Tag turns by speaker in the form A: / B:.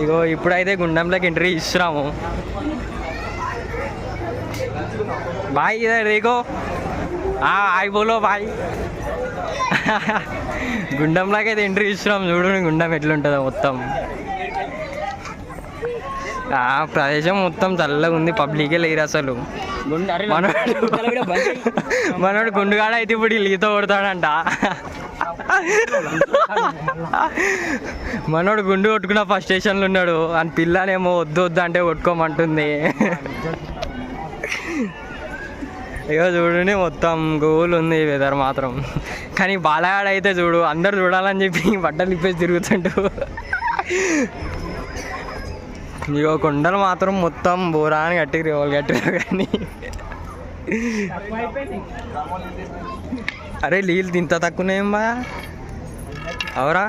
A: ఇగో ఇప్పుడైతే గుండంలోకి ఎంట్రీ ఇస్తున్నాము. బాయ్ ఇదే రేగో హాయ్ బోలో బాయ్. గుండంలోకి అయితే ఎంట్రీ ఇస్తున్నాం. చూడు గుండం ఎట్లుంటుందో మొత్తం. ప్రదేశం మొత్తం చల్లగా ఉంది. పబ్లికే లేరు అసలు. మనోడు గుండుగాడ అయితే ఇప్పుడు ఈత కొడతాడంట. మనోడు గుండు కొట్టుకున్న ఫస్ట్ స్టేషన్లో ఉన్నాడు. అని పిల్లనేమో వద్దు వద్దు అంటే కొట్టుకోమంటుంది. ఇక చూడండి మొత్తం గోల్ ఉంది వెదర్ మాత్రం. కానీ బాలగాడ అయితే చూడు అందరు చూడాలని చెప్పి బట్టలు ఇప్పేసి తిరుగుతుంటూ. ఇగో కొండలు మాత్రం మొత్తం బోరాని కట్టిరు వాళ్ళు కట్టిరు. కానీ అరే నీళ్ళు ఇంత తక్కువనేం బా అవరా